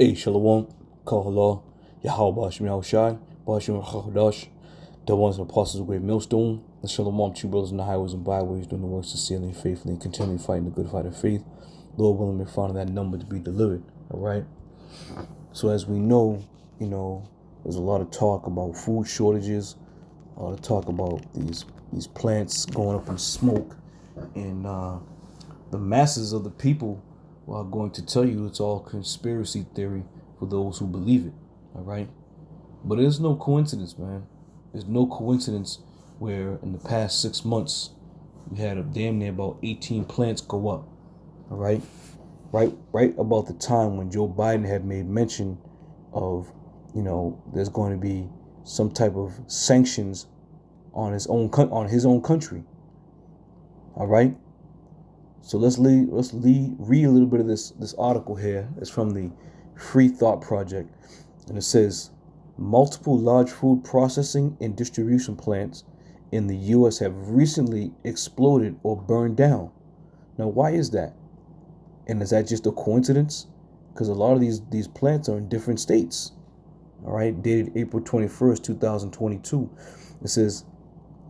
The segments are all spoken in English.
Hey, Shalom, Kahala, Yahweh Bashim Yahushai, Bashim Chachadash, the ones and apostles of great millstone, the Shalom, two brothers in the highways and byways, doing the work sincerely and faithfully, and continually fighting the good fight of faith. Lord willing, we're finding that number to be delivered. All right. So as we know, there's a lot of talk about food shortages, a lot of talk about these plants going up in smoke, and the masses of the people are going to tell you it's all conspiracy theory for those who believe it. All right. But there's no coincidence, man. There's no coincidence where in the past 6 months we had a damn near about 18 plants go up. All right. Right about the time when Joe Biden had made mention of, there's going to be some type of sanctions on his own country. All right. So let's read a little bit of this article here. It's from the Free Thought Project, and it says multiple large food processing and distribution plants in the U.S. have recently exploded or burned down. Now, why is that? And is that just a coincidence? Because a lot of these plants are in different states. All right, dated April 21st, 2022. It says,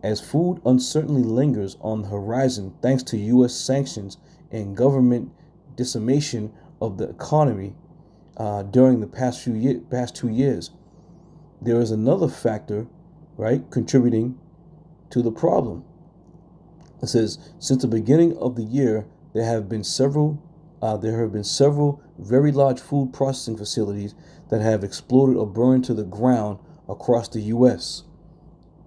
as food uncertainly lingers on the horizon thanks to U.S. sanctions and government decimation of the economy during the past 2 years, there is another factor, right, contributing to the problem. It says, since the beginning of the year, there have been several very large food processing facilities that have exploded or burned to the ground across the U.S.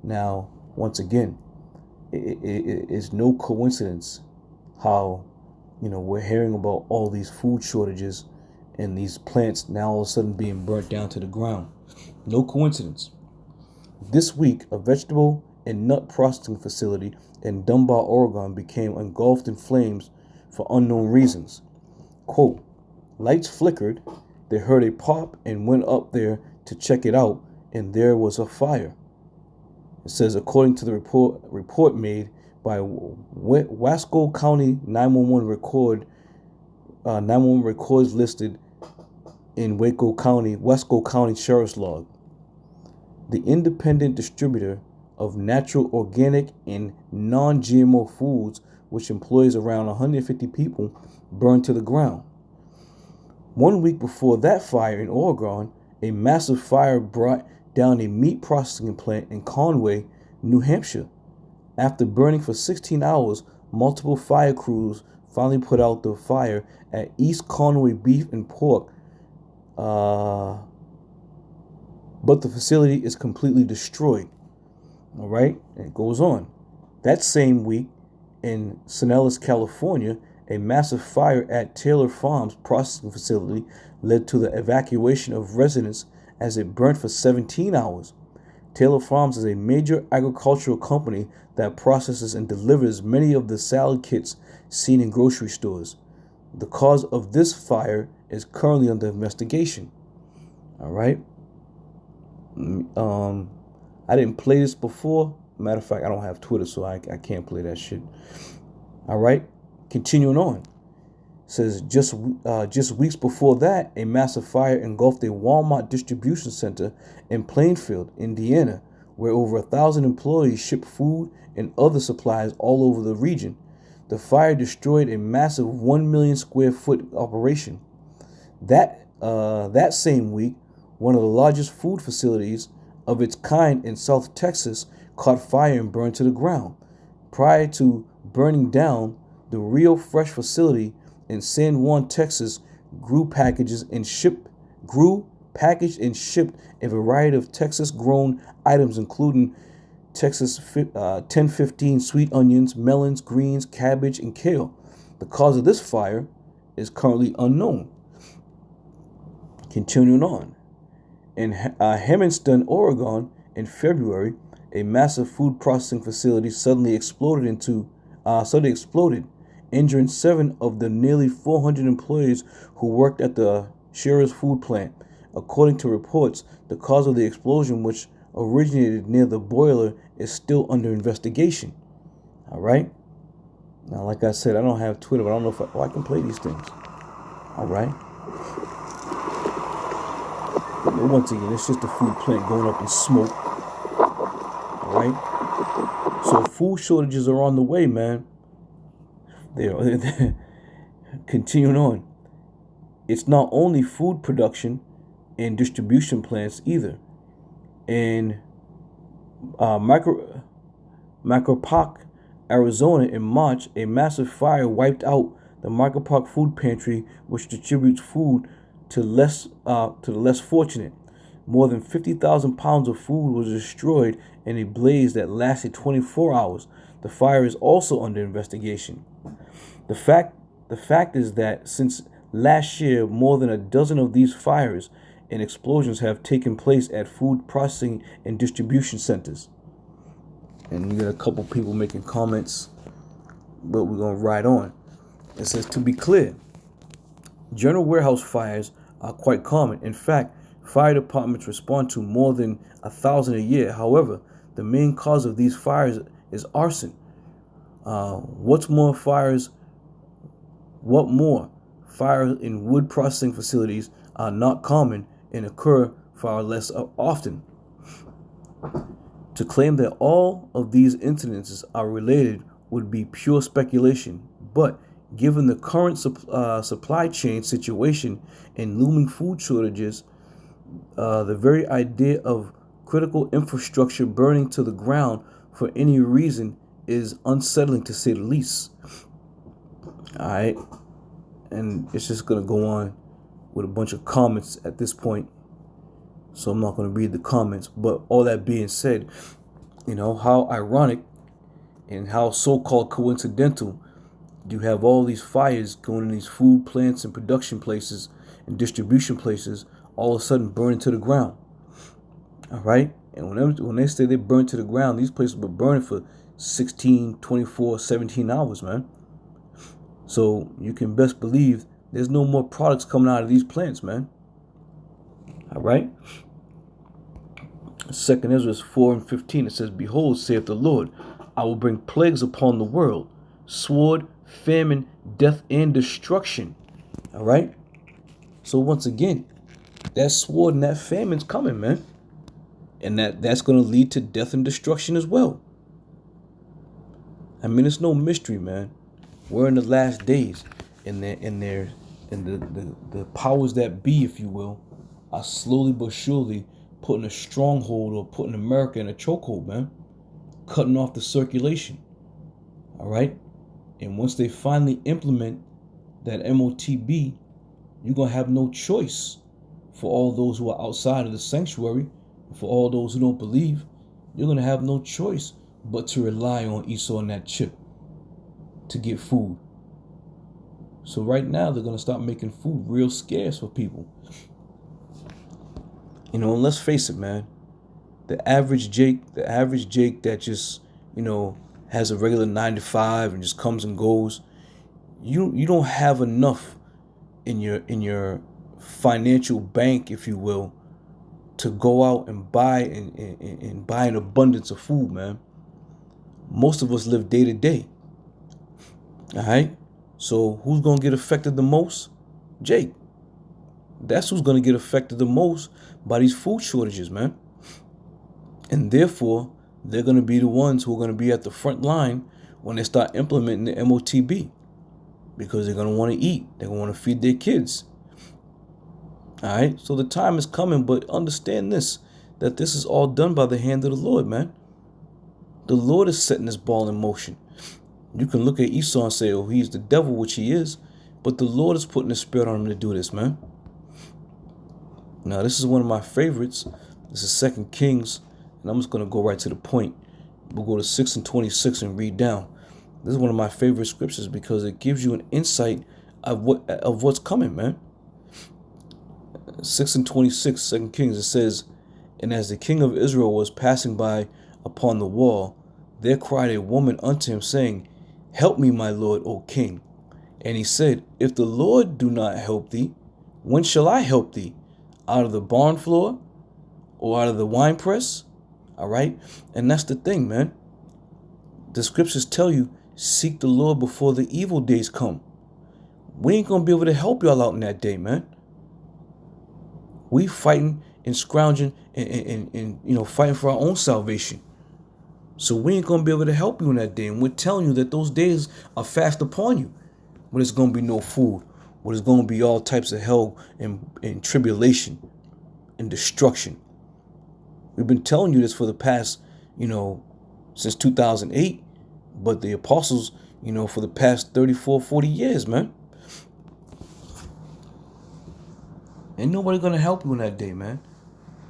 Now, once again, it is no coincidence how, we're hearing about all these food shortages and these plants now all of a sudden being burnt down to the ground. No coincidence. This week, a vegetable and nut processing facility in Dunbar, Oregon became engulfed in flames for unknown reasons. Quote, lights flickered, they heard a pop and went up there to check it out, and there was a fire. It says, according to the report made by Wasco County 911 records listed in Wasco County Sheriff's Log. The independent distributor of natural, organic, and non-GMO foods, which employs around 150 people, burned to the ground. 1 week before that fire in Oregon, a massive fire brought down a meat processing plant in Conway, New Hampshire. After burning for 16 hours, multiple fire crews finally put out the fire at East Conway Beef and Pork, but the facility is completely destroyed. All right, and it goes on. That same week, in Pinellas, California, a massive fire at Taylor Farms processing facility led to the evacuation of residents as it burnt for 17 hours. Taylor Farms is a major agricultural company that processes and delivers many of the salad kits seen in grocery stores. The cause of this fire is currently under investigation. All right. I didn't play this before. Matter of fact, I don't have Twitter, so I can't play that shit. All right. Continuing on. It says just weeks before that, a massive fire engulfed a Walmart distribution center in Plainfield, Indiana, where over 1,000 employees shipped food and other supplies all over the region. The fire destroyed a massive 1 million square foot operation. That same week, one of the largest food facilities of its kind in South Texas caught fire and burned to the ground. Prior to burning down, the Rio Fresh facility in San Juan, Texas, packaged and shipped a variety of Texas-grown items, including Texas 1015 sweet onions, melons, greens, cabbage, and kale. The cause of this fire is currently unknown. Continuing on. In Hermiston, Oregon, in February, a massive food processing facility suddenly exploded, injuring 7 of the nearly 400 employees who worked at the Shearer's food plant. According to reports, the cause of the explosion, which originated near the boiler, is still under investigation. All right. Now, like I said, I don't have Twitter, but I don't know if I can play these things. All right. But once again, it's just a food plant going up in smoke. All right. So food shortages are on the way, man. They're continuing on. It's not only food production and distribution plants either. In Macropoc, Arizona, in March, a massive fire wiped out the Macropoc food pantry, which distributes food to the less fortunate. More than 50,000 pounds of food was destroyed in a blaze that lasted 24 hours. The fire is also under investigation. The fact is that since last year, more than a dozen of these fires and explosions have taken place at food processing and distribution centers. And we got a couple people making comments, but we're going to ride on. It says, to be clear, general warehouse fires are quite common. In fact, fire departments respond to more than 1,000 a year. However, the main cause of these fires is arson. What more? Fires in wood processing facilities are not common and occur far less often. To claim that all of these incidences are related would be pure speculation, but given the current supply chain situation and looming food shortages, the very idea of critical infrastructure burning to the ground for any reason is unsettling, to say the least. All right, and it's just going to go on with a bunch of comments at this point, so I'm not going to read the comments. But all that being said, how ironic and how so-called coincidental you have all these fires going in these food plants and production places and distribution places all of a sudden burning to the ground. All right, and when they say they burn to the ground, these places were burning for 16, 24, 17 hours, man. So you can best believe there's no more products coming out of these plants, man. All right. 2 Ezra 4:15, it says, behold, saith the Lord, I will bring plagues upon the world, sword, famine, death, and destruction. All right. So once again, that sword and that famine's coming, man. And that's going to lead to death and destruction as well. I mean, it's no mystery, man. We're in the last days, and the powers that be, if you will, are slowly but surely putting a stronghold or putting America in a chokehold, man. Cutting off the circulation. All right? And once they finally implement that MOTB, you're going to have no choice for all those who are outside of the sanctuary. For all those who don't believe, you're going to have no choice but to rely on Esau and that chip to get food. So right now, they're going to start making food real scarce for people. And let's face it, man. The average Jake that just, has a regular 9 to 5 and just comes and goes, you don't have enough in your financial bank, if you will, to go out and buy and buy an abundance of food, man. Most of us live day to day. All right. So who's going to get affected the most? Jake. That's who's going to get affected the most by these food shortages, man. And therefore, they're going to be the ones who are going to be at the front line when they start implementing the MOTB, because they're going to want to eat. They're going to want to feed their kids. All right. So the time is coming, but understand this, that this is all done by the hand of the Lord, man. The Lord is setting this ball in motion. You can look at Esau and say, oh, he's the devil, which he is, but the Lord is putting the spirit on him to do this, man. Now, this is one of my favorites. This is 2 Kings, and I'm just going to go right to the point. We'll go to 6:26 and read down. This is one of my favorite scriptures because it gives you an insight of what's coming, man. 6:26, 2 Kings, it says, and as the king of Israel was passing by upon the wall, there cried a woman unto him, saying, help me, my lord, O king. And he said, if the Lord do not help thee, when shall I help thee? Out of the barn floor or out of the winepress? All right. And that's the thing, man. The scriptures tell you, seek the Lord before the evil days come. We ain't going to be able to help y'all out in that day, man. We fighting and scrounging and fighting for our own salvation. So we ain't going to be able to help you in that day. And we're telling you that those days are fast upon you. When there's going to be no food. When there's going to be all types of hell and tribulation and destruction. We've been telling you this for the past, since 2008. But the apostles, for the past 34, 40 years, man. Ain't nobody going to help you in that day, man.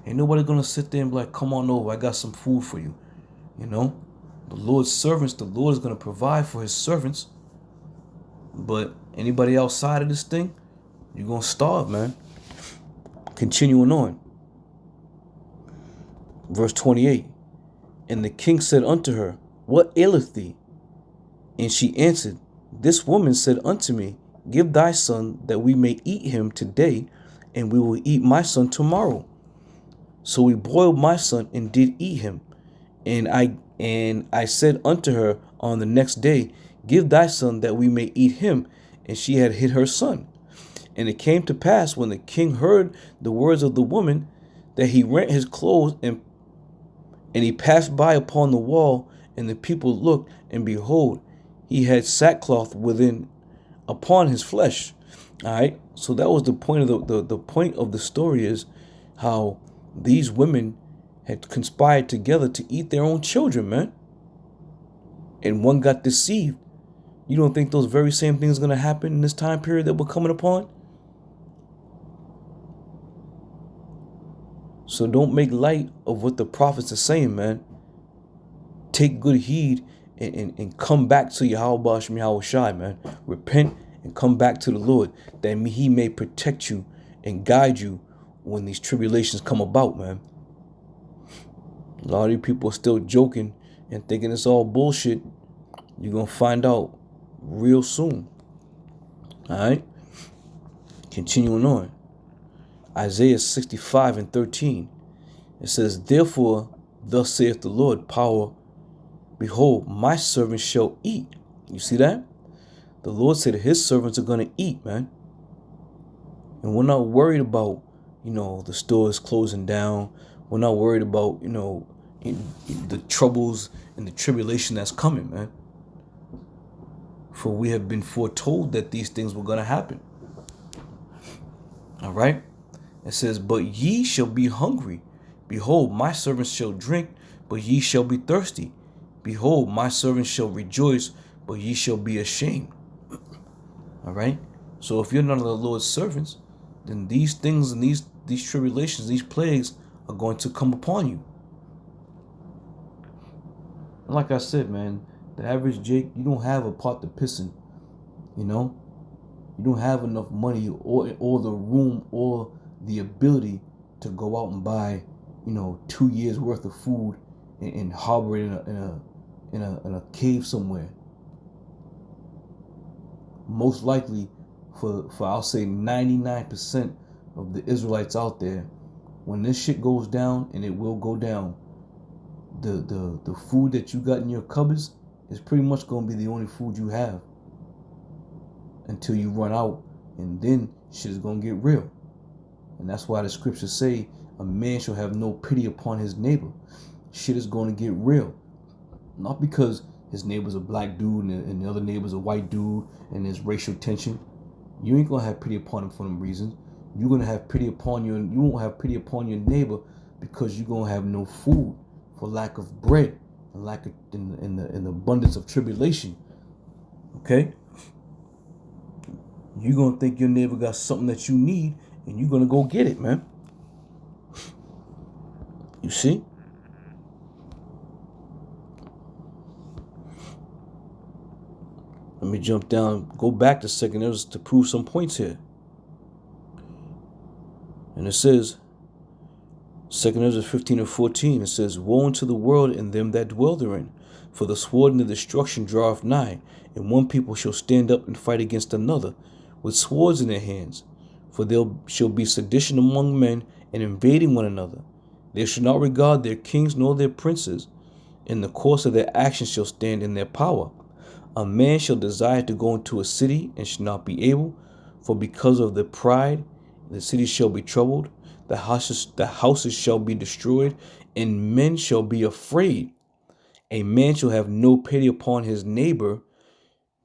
Ain't nobody going to sit there and be like, come on over. I got some food for you. The Lord's servants, the Lord is going to provide for his servants. But anybody outside of this thing, you're going to starve, man. Continuing on. Verse 28. And the king said unto her, what aileth thee? And she answered, this woman said unto me, give thy son that we may eat him today, and we will eat my son tomorrow. So we boiled my son and did eat him. And I said unto her on the next day, give thy son that we may eat him. And she had hid her son. And it came to pass when the king heard the words of the woman, that he rent his clothes and he passed by upon the wall, and the people looked, and behold, he had sackcloth within upon his flesh. All right. So that was the point of the point of the story, is how these women had conspired together to eat their own children, man. And one got deceived. You don't think those very same things are going to happen in this time period that we're coming upon? So don't make light of what the prophets are saying, man. Take good heed and come back to Yahweh Shai, man. Repent and come back to the Lord, that he may protect you and guide you when these tribulations come about, man. A lot of you people are still joking and thinking it's all bullshit. You're going to find out real soon. All right. Continuing on. Isaiah 65:13. It says, therefore, thus saith the Lord, power, behold, my servants shall eat. You see that? The Lord said his servants are going to eat, man. And we're not worried about, the stores closing down. We're not worried about, the troubles and the tribulation that's coming, man. For we have been foretold that these things were going to happen. All right. It says, but ye shall be hungry. Behold, my servants shall drink, but ye shall be thirsty. Behold, my servants shall rejoice, but ye shall be ashamed. All right. So if you're none of the Lord's servants, then these things and these tribulations, these plagues are going to come upon you. And like I said, man, the average Jake, you don't have a pot to piss in. You don't have enough money or the room or the ability to go out and buy, 2 years worth of food and harbor it in a cave somewhere. Most likely, for I'll say 99% of the Israelites out there, when this shit goes down, and it will go down, the food that you got in your cupboards is pretty much going to be the only food you have until you run out, and then shit is going to get real. And that's why the scriptures say a man shall have no pity upon his neighbor. Shit is going to get real. Not because his neighbor's a black dude and the other neighbor's a white dude and there's racial tension. You ain't going to have pity upon him for them reasons. You're going to have pity upon you, and you won't have pity upon your neighbor because you're going to have no food for lack of bread and lack of in the abundance of tribulation. Okay? You're going to think your neighbor got something that you need, and you're going to go get it, man. You see? Let me jump down, go back to 2 Ezra to prove some points here. And it says, 2 Ezra 15:14, it says, woe unto the world and them that dwell therein, for the sword and the destruction draweth nigh, and one people shall stand up and fight against another, with swords in their hands. For there shall be sedition among men, and invading one another. They shall not regard their kings nor their princes. In the course of their actions shall stand in their power. A man shall desire to go into a city, and shall not be able, for because of the pride the city shall be troubled. The houses shall be destroyed, and men shall be afraid. A man shall have no pity upon his neighbor,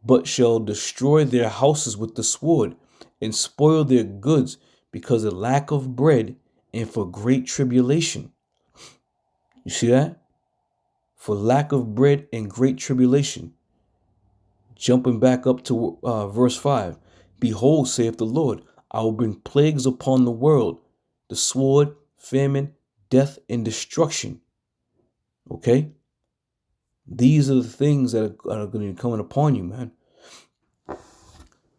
but shall destroy their houses with the sword, and spoil their goods, because of lack of bread, and for great tribulation. You see that? For lack of bread and great tribulation. Jumping back up to verse 5. Behold, saith the Lord, I will bring plagues upon the world, the sword, famine, death, and destruction. Okay? These are the things that are going to be coming upon you, man.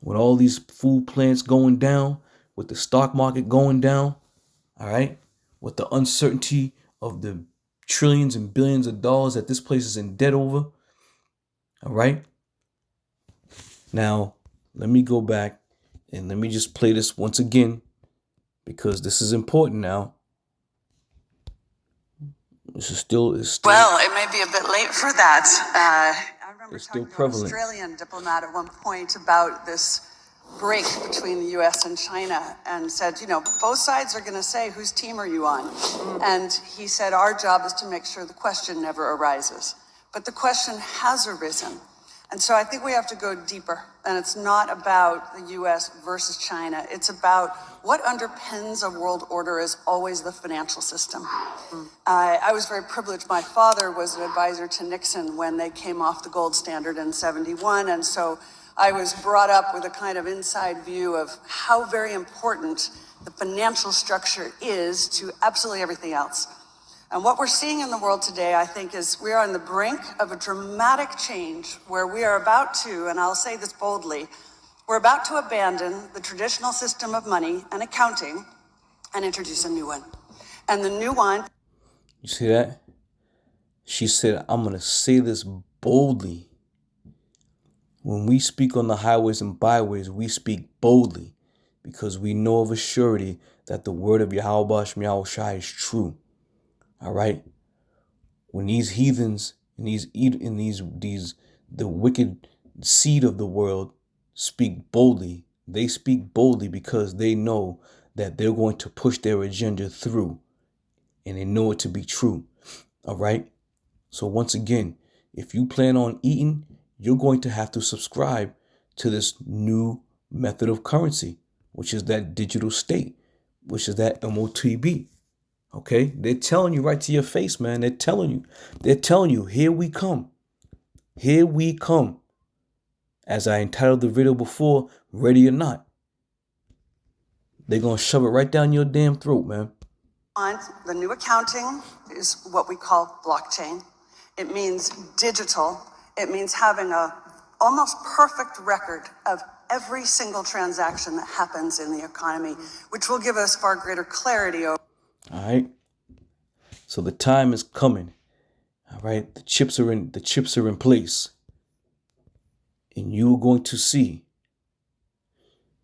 With all these food plants going down, with the stock market going down, all right? With the uncertainty of the trillions and billions of dollars that this place is in debt over, all right? Now, let me go back and let me just play this once again, because this is important now. This is still. Well, it may be a bit late for that. I remember still talking prevalent. to an Australian diplomat at one point about this break between the U.S. and China, and said, both sides are going to say, whose team are you on? And he said, our job is to make sure the question never arises. But the question has arisen. And so I think we have to go deeper. And it's not about the U.S. versus China. It's about what underpins a world order is always the financial system. I was very privileged. My father was an advisor to Nixon when they came off the gold standard in '71. And so I was brought up with a kind of inside view of how very important the financial structure is to absolutely everything else. And what we're seeing in the world today, I think, is we are on the brink of a dramatic change where we are about to, and I'll say this boldly, we're about to abandon the traditional system of money and accounting and introduce a new one. And the new one... You see that? She said, I'm going to say this boldly. When we speak on the highways and byways, we speak boldly because we know of a surety that the word of Yahweh Shai is true. All right. When these heathens and the wicked seed of the world speak boldly, they speak boldly because they know that they're going to push their agenda through, and they know it to be true. All right. So once again, if you plan on eating, you're going to have to subscribe to this new method of currency, which is that digital state, which is that MOTB. Okay, they're telling you right to your face, man. They're telling you, here we come. Here we come. As I entitled the video before, ready or not. They're going to shove it right down your damn throat, man. The new accounting is what we call blockchain. It means digital. It means having a almost perfect record of every single transaction that happens in the economy, which will give us far greater clarity over. All right. So the time is coming. All right. The chips are in place. And you're going to see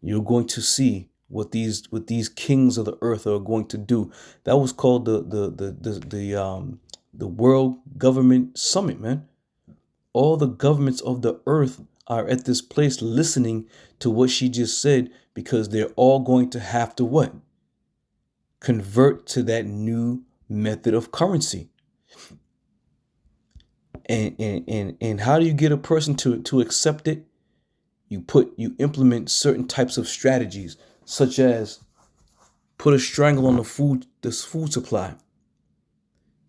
what these kings of the earth are going to do. That was called the World Government Summit, man. All the governments of the earth are at this place listening to what she just said, because they're all going to have to what? Convert to that new method of currency. And how do you get a person to accept it? You implement certain types of strategies, such as put a strangle on the food supply.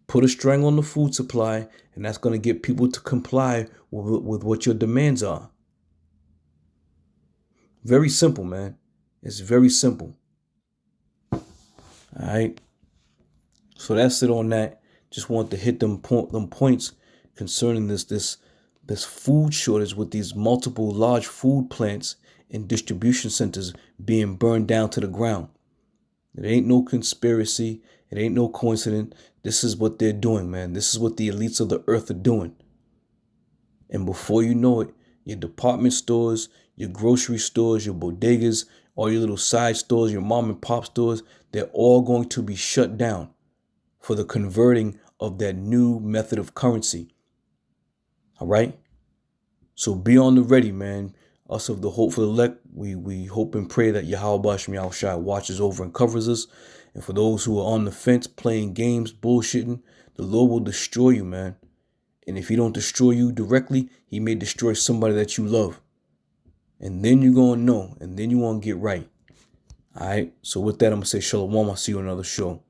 Put a strangle on the food supply, and that's going to get people to comply with what your demands are. Very simple, man. It's very simple. All right. So that's it on that. Just want to hit them points concerning this food shortage with these multiple large food plants and distribution centers being burned down to the ground. It ain't no conspiracy. It ain't no coincidence. This is what they're doing, man. This is what the elites of the earth are doing. And before you know it, your department stores, your grocery stores, your bodegas, all your little side stores, your mom and pop stores, they're all going to be shut down for the converting of that new method of currency. All right. So be on the ready, man. Us of the hopeful elect, We hope and pray that Yahweh Shem Yahushua watches over and covers us. And for those who are on the fence, playing games, bullshitting, the Lord will destroy you, man. And if he don't destroy you directly, he may destroy somebody that you love. And then you're going to know. And then you want to get right. All right. So with that, I'm going to say shalom. I'll see you on another show.